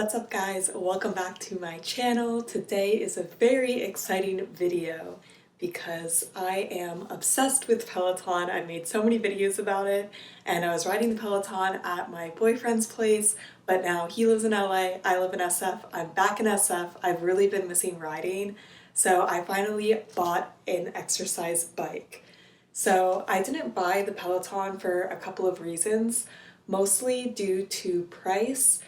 What's up guys? Welcome back to my channel. Today is a very exciting video because I am obsessed with Peloton. I made so many videos about it and I was riding the Peloton at my boyfriend's place, but now he lives in LA, I live in SF, I'm back in SF. I've really been missing riding, so I finally bought an exercise bike. So I didn't buy the Peloton for a couple of reasons, mostly due to price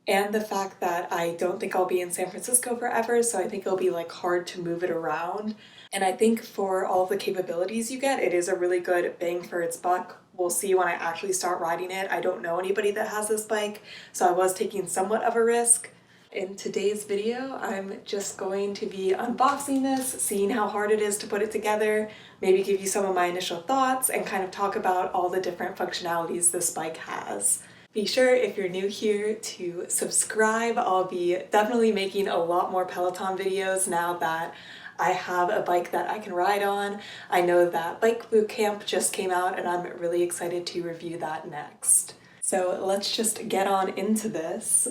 and the fact that I don't think I'll be in San Francisco forever, so I think it'll be like hard to move it around. And I think for all the capabilities you get, it is a really good bang for its buck. We'll see when I actually start riding it. I don't know anybody that has this bike, so I was taking somewhat of a risk. In today's video, I'm just going to be unboxing this, seeing how hard it is to put it together, maybe give you some of my initial thoughts, and kind of talk about all the different functionalities this bike has. Be sure, if you're new here, to subscribe. I'll be definitely making a lot more Peloton videos now that I have a bike that I can ride on. I know that Bike Bootcamp just came out and I'm really excited to review that next. So let's just get on into this.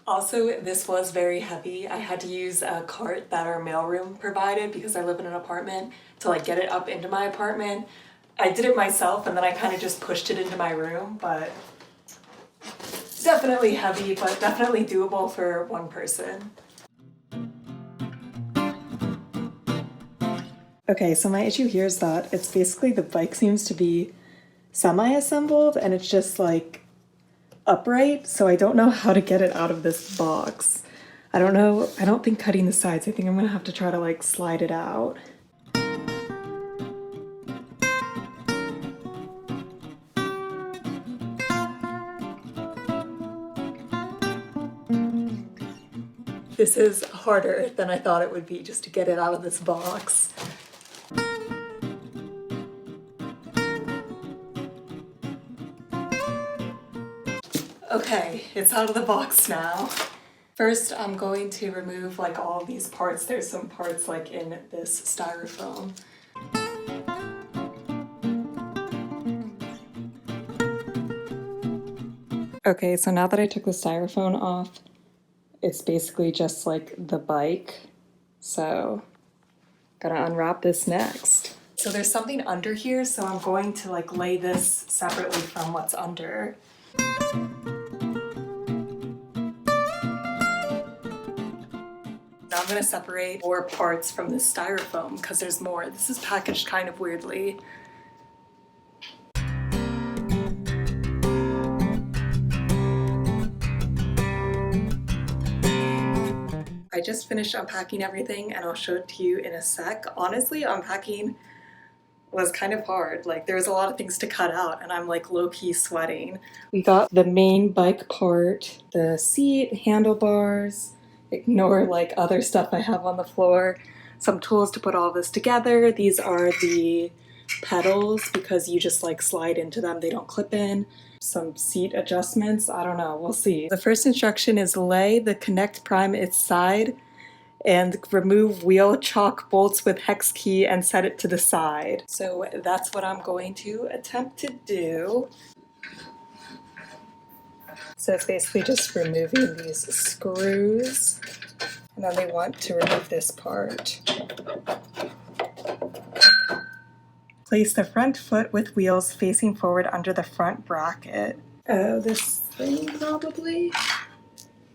Also, this was very heavy. I had to use a cart that our mailroom provided because I live in an apartment to like get it up into my apartment. I did it myself and then I kind of just pushed it into my room, but definitely heavy, but definitely doable for one person. Okay, so my issue here is that it's basically the bike seems to be semi-assembled and it's just like upright, so I don't know how to get it out of this box. I don't think cutting the sides. I think I'm gonna have to try to like slide it out. This is harder than I thought it would be just to get it out of this box. Okay, it's out of the box now. First, I'm going to remove like all of these parts. There's some parts like in this styrofoam. Okay, so now that I took the styrofoam off, it's basically just like the bike. So, gotta unwrap this next. So there's something under here, so I'm going to like lay this separately from what's under. Now I'm going to separate more parts from this styrofoam because there's more. This is packaged kind of weirdly. I just finished unpacking everything and I'll show it to you in a sec. Honestly, unpacking was kind of hard. Like there was a lot of things to cut out and I'm like low-key sweating. We got the main bike part, the seat, handlebars, ignore like other stuff I have on the floor, some tools to put all this together. These are the pedals because you just like slide into them, they don't clip in. Some seat adjustments, I don't know, we'll see. The first instruction is lay the Connect Prime its side and remove wheel chock bolts with hex key and set it to the side. So that's what I'm going to attempt to do. So it's basically just removing these screws, and then they want to remove this part. Place the front foot with wheels facing forward under the front bracket. Oh, this thing probably?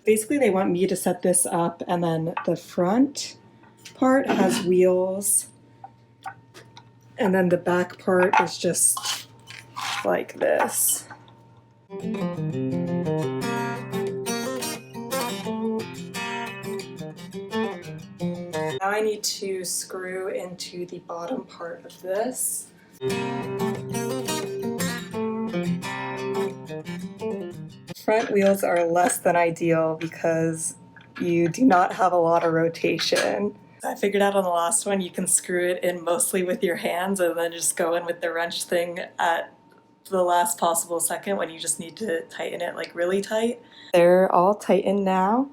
Basically they want me to set this up and then the front part has wheels and then the back part is just like this. Now I need to screw into the bottom part of this. Front wheels are less than ideal because you do not have a lot of rotation. I figured out on the last one you can screw it in mostly with your hands and then just go in with the wrench thing at the last possible second when you just need to tighten it like really tight. They're all tightened now.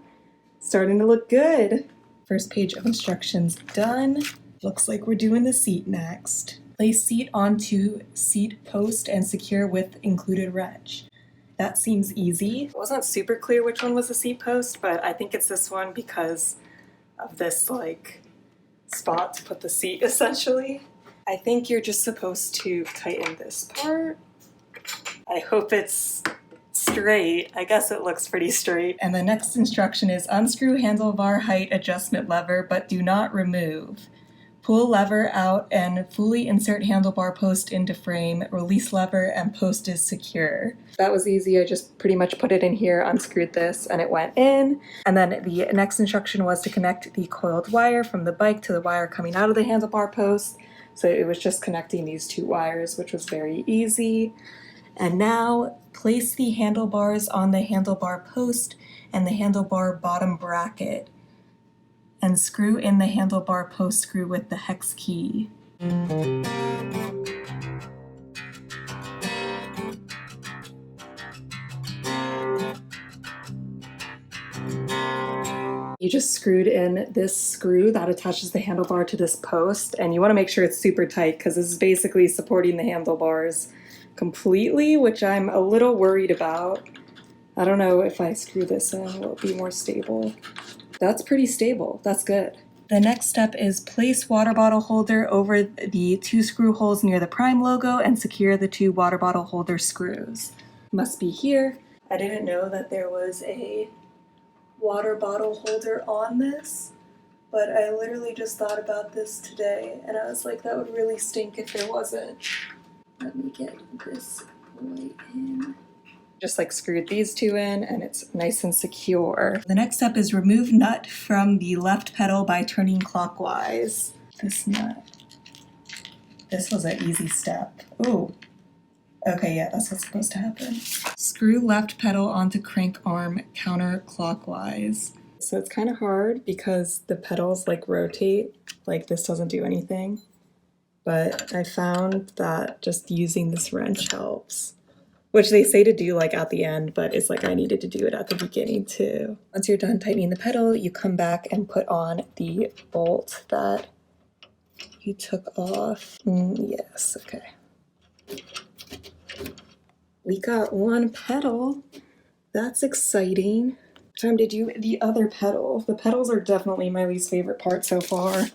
Starting to look good. First page of instructions done. Looks like we're doing the seat next. Place seat onto seat post and secure with included wrench. That seems easy. It wasn't super clear which one was the seat post, but I think it's this one because of this like spot to put the seat essentially. I think you're just supposed to tighten this part. I hope it's straight. I guess it looks pretty straight. And the next instruction is unscrew handlebar height adjustment lever, but do not remove. Pull lever out and fully insert handlebar post into frame. Release lever and post is secure. That was easy. I just pretty much put it in here, unscrewed this, and it went in. And then the next instruction was to connect the coiled wire from the bike to the wire coming out of the handlebar post. So it was just connecting these two wires, which was very easy. And now place the handlebars on the handlebar post and the handlebar bottom bracket, and screw in the handlebar post screw with the hex key. You just screwed in this screw that attaches the handlebar to this post, and you want to make sure it's super tight because this is basically supporting the handlebars completely, which I'm a little worried about. I don't know if I screw this in, will it be more stable? That's pretty stable. That's good. The next step is place water bottle holder over the two screw holes near the Prime logo and secure the two water bottle holder screws. Must be here. I didn't know that there was a water bottle holder on this, but I literally just thought about this today and I was like, that would really stink if there wasn't. Let me get this boy in. Just like screwed these two in and it's nice and secure. The next step is remove nut from the left pedal by turning clockwise. This nut. This was an easy step. Ooh. Okay, yeah, that's what's supposed to happen. Screw left pedal onto crank arm counterclockwise. So it's kind of hard because the pedals like rotate, like this doesn't do anything. But I found that just using this wrench helps. Which they say to do like at the end, but it's like I needed to do it at the beginning too. Once you're done tightening the pedal, you come back and put on the bolt that you took off. Yes, okay. We got one pedal. That's exciting. Time to do the other pedal. The pedals are definitely my least favorite part so far.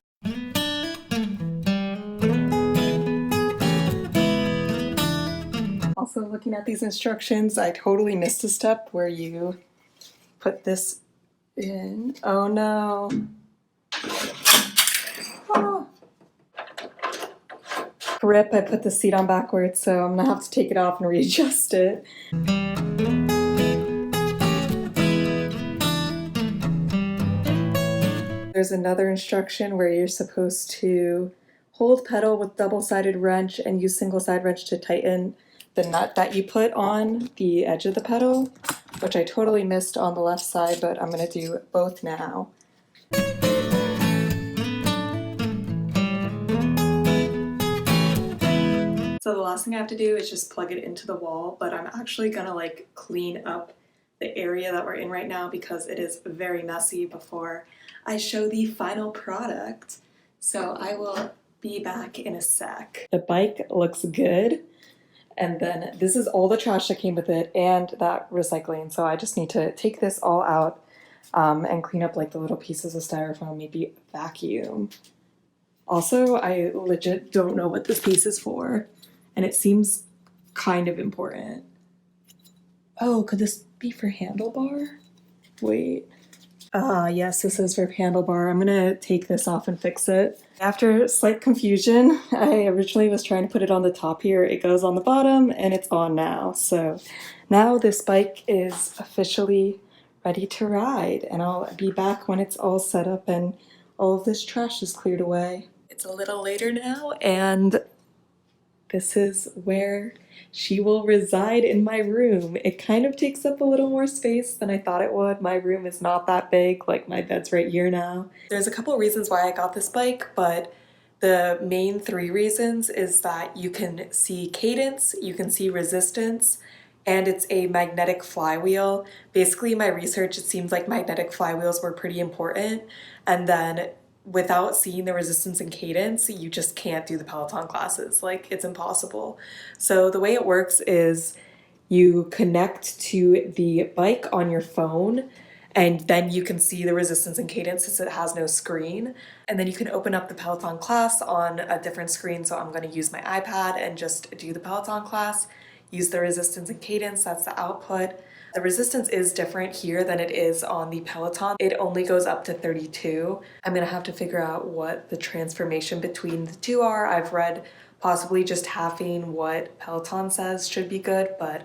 Also, looking at these instructions, I totally missed a step where you put this in. Oh no. Oh. Rip, I put the seat on backwards, so I'm gonna have to take it off and readjust it. There's another instruction where you're supposed to hold pedal with double-sided wrench and use single-side wrench to tighten the nut that you put on the edge of the pedal, which I totally missed on the left side, but I'm going to do both now. So the last thing I have to do is just plug it into the wall, but I'm actually going to like clean up the area that we're in right now because it is very messy before I show the final product. So I will be back in a sec. The bike looks good. And then this is all the trash that came with it and that recycling. So I just need to take this all out and clean up like the little pieces of styrofoam, maybe vacuum. Also, I legit don't know what this piece is for. And it seems kind of important. Oh, could this be for handlebar? Wait. Yes, this is for handlebar. I'm gonna take this off and fix it. After slight confusion, I originally was trying to put it on the top here. It goes on the bottom and it's on now. So now this bike is officially ready to ride and I'll be back when it's all set up and all of this trash is cleared away. It's a little later now and this is where she will reside in my room. It kind of takes up a little more space than I thought it would. My room is not that big, like my bed's right here now. There's a couple reasons why I got this bike, but the main three reasons is that you can see cadence, you can see resistance, and it's a magnetic flywheel. Basically, in my research, it seems like magnetic flywheels were pretty important, and then without seeing the resistance and cadence, you just can't do the Peloton classes. Like, it's impossible. So the way it works is you connect to the bike on your phone, and then you can see the resistance and cadence since it has no screen. And then you can open up the Peloton class on a different screen. So I'm going to use my iPad and just do the Peloton class, use the resistance and cadence, that's the output. The resistance is different here than it is on the Peloton. It only goes up to 32. I'm gonna have to figure out what the transformation between the two are. I've read possibly just halving what Peloton says should be good, but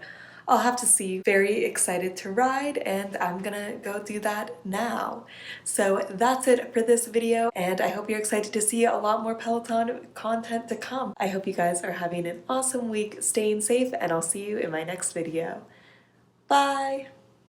I'll have to see. Very excited to ride, and I'm gonna go do that now. So that's it for this video, and I hope you're excited to see a lot more Peloton content to come. I hope you guys are having an awesome week, staying safe, and I'll see you in my next video. Bye!